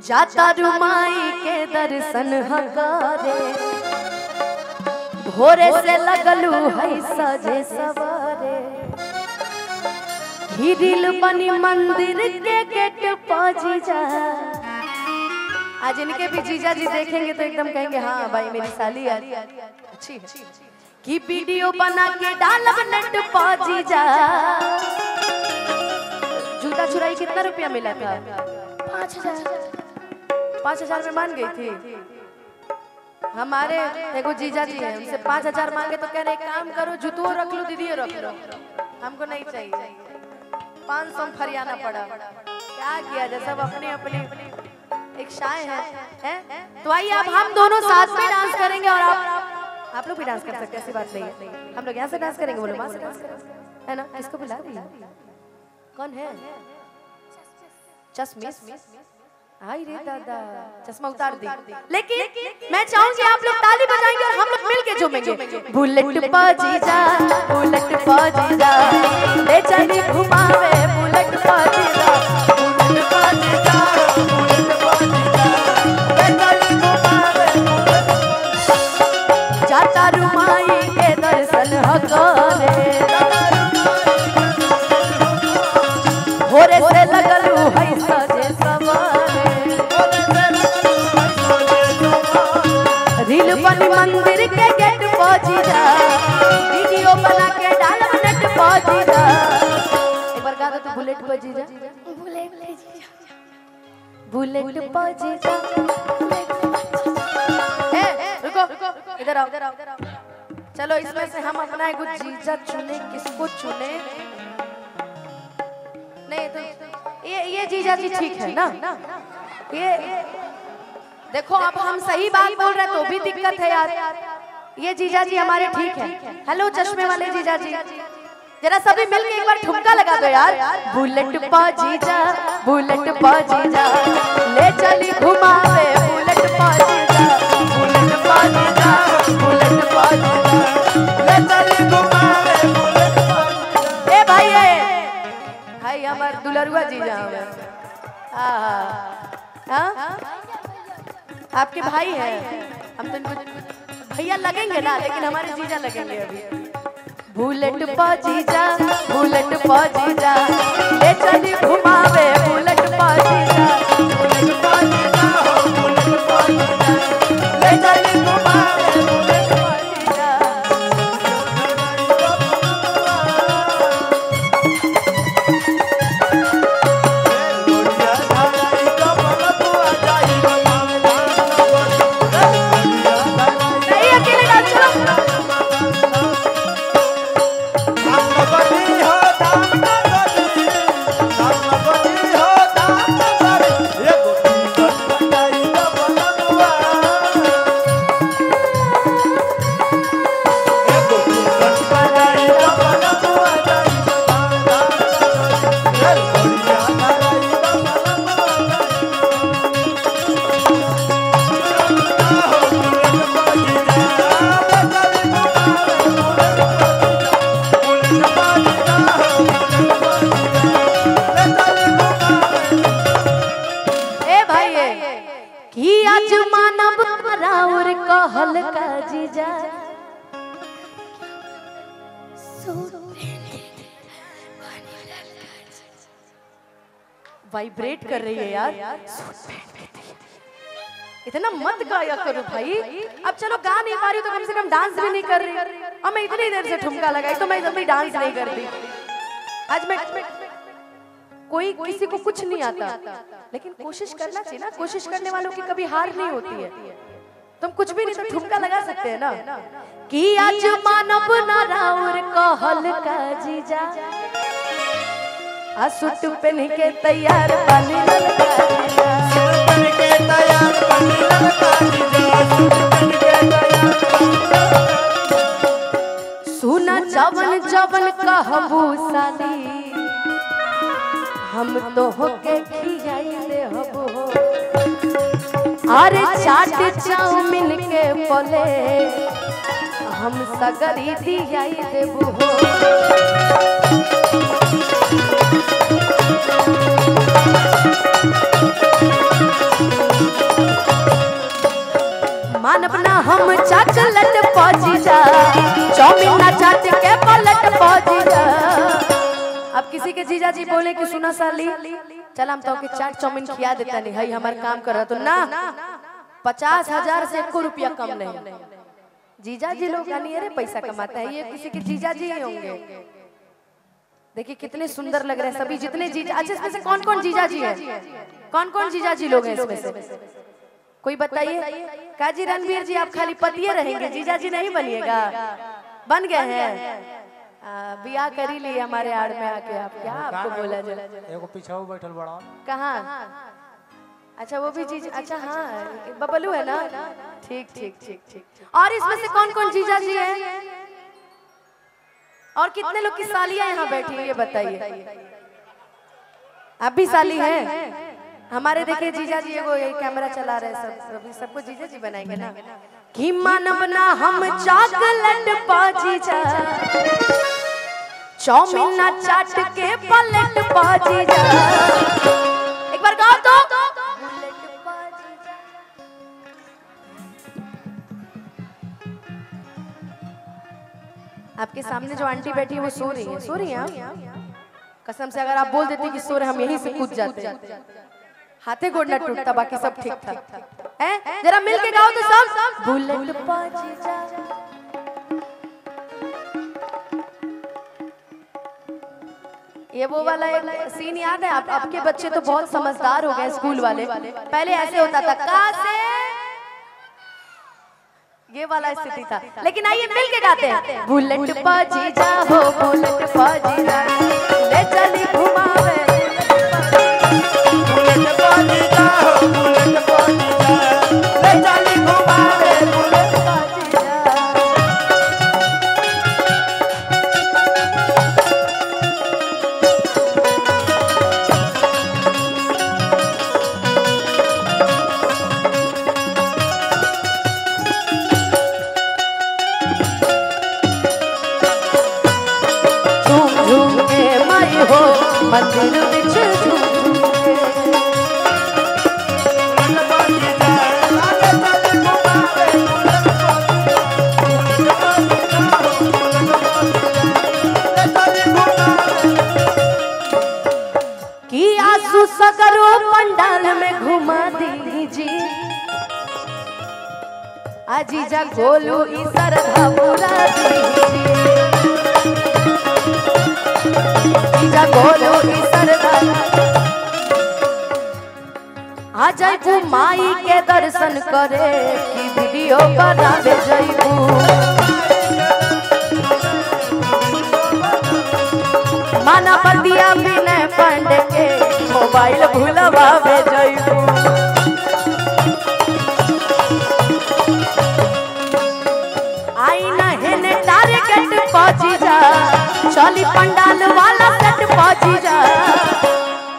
जाता रुमाई के दर्शन हकारे भोरे से लगलू है सजे सवारे हिरिल बनी मंदिर के गेट पहुंची जा। आज इनके भी जीजा जी देखेंगे तो एकदम कहेंगे हाँ भाई मेरी साली अच्छी है कि वीडियो बना के डालब नेट पहुंची जा। जूता चुराई कितना रुपया मिला था? 5,000 में मान गई थी। हमारे देखो जीजा जी हैं, हमसे 5,000 मांगे तो कह रहे काम करो जूतों रख लो दीदी रख लो, हमको नहीं चाहिए। 500 में फरियाना पड़ा। क्या किया जाए, सब अपने अपने एक शाय है? तो आइए अब हम दोनों साथ में डांस करेंगे और आप लोग भी डांस कर सकते हैं, ऐसी बात नहीं है। हम लोग यहाँ से डांस करेंगे, बोलो वहाँ से डांस करेंगे, है ना? किसको बुला दिया? कौन है? चश्मिश। आई रे दादा, चश्मा उतार दी। लेकिन मैं चाहूंगी आप लोग ताली बजाएंगे और हम लोग मिलके झूमेंगे। बुलेट बाजी जा, बुलेट बाजी जा, ले चली घुमावे बुलेट बाजी जा, बुलेट बाजी जा, बुलेट बाजी जा, ले चली घुमावे बुलेट बाजी जा। जाता रुमाई के दर्शन हकारे भोरे से लगलू है सजे सवारे रील बनी मंदिर के गेट पहुंची जा, वीडियो बना के डालब नेट पहुंची जा। एक बार गा दो तो बुलेट पहुंची जा, बुलेट पहुंची जा। रुको इधर आओ। चलो इसमें से हम अपना कुछ जीजा चुने, किसको चुने? नहीं तो ये जीजा जी ठीक है ना? ये देखो अब हम सही बात बोल रहे तो भी दिक्कत है यार। ये जीजा जी हमारे ठीक है। हेलो चश्मे वाले जीजा जी, जरा सभी मिलके एक बार ठुमका लगा दो यार। बुलेट पहुंची जा, बुलेट पहुंची जा, ले चली घुमावे बुलेट पहुंची जा, बुलेट पहुंची जा, बुलेट पहुंची जा, ले चली घुमावे बुलेट पहुंची जा। ए भाई हमार दुलरुआ जीजा हमें आपके भाई हैं, हम तो इनको भैया लगेंगे ना, लेकिन हमारे जीजा लगेंगे अभी। बुलेट पहुंची जा, बुलेट पहुंची जा, ले चली घुमावे बुलेट पहुंची जा, बुलेट पहुंची जा, बुलेट पहुंची जा, ले चली घुमावे बुलेट पहुंची जा। वाइब्रेट कर रही है यार, इतना मत गाया करो भाई। अब चलो गा नहीं पा रही तो कम से कम डांस भी नहीं कर रही। और मैं इतनी देर से ठुमका लगाई तो मैं कभी डांस नहीं करती। आज मैं कोई किसी को कुछ नहीं आता, लेकिन कोशिश करना चाहिए ना। कोशिश करने वालों की कभी हार नहीं होती है। तुम कुछ भी नहीं तो ठुमका लगा सकते हैं ना। कि आज मानव ना राउर कहल का जीजा, सूट पहन के तैयार बनी ललका जीजा, सूट पहन के तैयार बनी ललका जीजा, सूट पहन के तैयार। सुना जवन जवन कहबू साली, हम तो होके खियाई दे हबो। अरे चाट चाउमीन के पले, हम सगरी दियाई देबो। हम चॉकलेट पहुंची जा, चाउमीन ना चाट के पलट पहुंची जा। अब किसी के जीजा जी बोले कि सुना साली चल हम तो के चाट चाउमीन खिया देता नहीं है हमार काम कर रहा तो ना 50,000 से 1 रुपया कम नहीं। जीजा जी लोग अरे पैसा कमाता है, ये किसी के जीजा जी ही होंगे। देखिए कितने सुंदर लग रहे हैं सभी जितने जीजा। अच्छा इसमें से कौन कौन जीजा जी है, कौन कौन जीजा जी लोग हैं इसमें से कोई बताइए। काजी रणवीर जी आप खाली पतिये रहेंगे, जीजा जी नहीं बनिएगा? बन गए हैं बियाह करी लिए हमारे आड़ में आके। आप क्या आपको बोला जाए, एगो पीछे बैठल बड़ा कहाँ? अच्छा वो भी जीजा, अच्छा हाँ बबलू है ना, ठीक ठीक ठीक ठीक। और इसमें से कौन कौन जीजा जी है और कितने लोग की सालियां यहाँ बैठी है ये बताइए। आप भी साली हैं हमारे? देखिए जीजा जी एगो कैमरा चला रहे सब सबको जीजा जी बनाएंगे ना। कि मानब ना हम चॉकलेट पाजी जा, चाउमीन ना चाट के पलट पाजी जा। एक बार गाओ तो आपके सामने जो आंटी बैठी है वो सो रही है, सो रही है कसम से। अगर आप बोल देते कि सो रहे हम यहीं से कूद जाते, हाथे गोड़ न टूटता, बाकी सब ठीक था। हैं जरा मिल के गाओ तो सब। बुलेट पाजी जा, ये वो वाला एक सीन याद है आप? आपके बच्चे तो बहुत समझदार हो गए स्कूल वाले। पहले ऐसे होता था का से, ये वाला स्थिति था। लेकिन आइए मिल के गाते हैं। बुलेट पाजी जा हो बुलेट पाजी जा, ले चली घुमावे बुलेट पाजी जा हो बुलेट पाजी जा, ले चली घुमावे बुलेट पाजी जा। मंदिर बिच कि आंसू सगरो पंडाल में घुमा दीजिए, आजीजा गोलू ई सरधा पूरा दीजिए, जीजा गोलू ई सरधा। आ जाइबू माई के दर्शन करे कि वीडियो बनावे जाइबू, माना बतिया विनय पांडे के मोबाइल भूलवावे जाइबू। आई नहने टारगेट पहुंची जा, चली पंडाल वाला सेट पहुंची जा।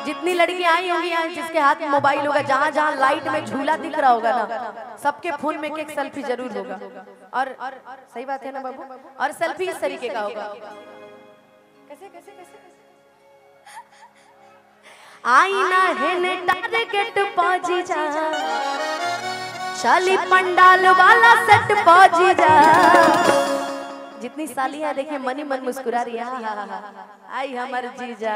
जितनी लड़कियां आई होंगी यहाँ जिसके हाथ में मोबाइल होगा, जहाँ जहाँ लाइट में झूला दिख रहा होगा ना, सबके फोन में एक सेल्फी जरूर होगा। और सही बात है ना बाबू? और सेल्फी इस तरीके का होगा, कैसे कैसे कैसे आईना है टारगेट पहुंची जा, चली पंडाल वाला सेट पहुंची जा। जितनी सालियां देखिए मनी मन मुस्कुरा रही है, आई हमारे जीजा।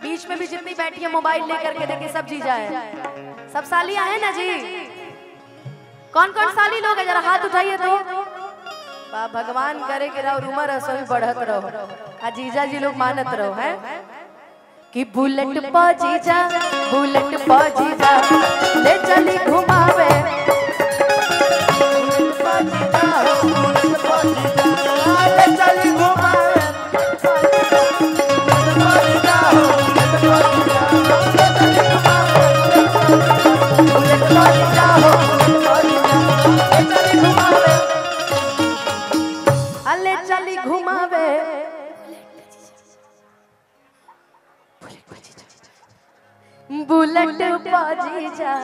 बीच में भी जितनी बैठी है मोबाइल लेकर के देखिए सब जीजा है, सब सालियां है ना जी। कौन कौन साली लोग है जरा हाथ उठाइए तो। भगवान करे कि रहो उम्र है सभी बढ़त रहो, जीजा जी लोग मानत रहो है कि बुलेट पहुंची जा, बुलेट पहुंची जा, ले चली घुमावे बुलेट पहुंची जा, बुलेट पहुंची जा, ले चली घुमावे बुलेट पहुंची जा, बुलेट पहुंची जा, ले चली घुमावे बुलेट पहुंची जा, बुलेट पहुंची जा, ले चली घुमावे, ले चली घुमावे बुलेट पाजी जा।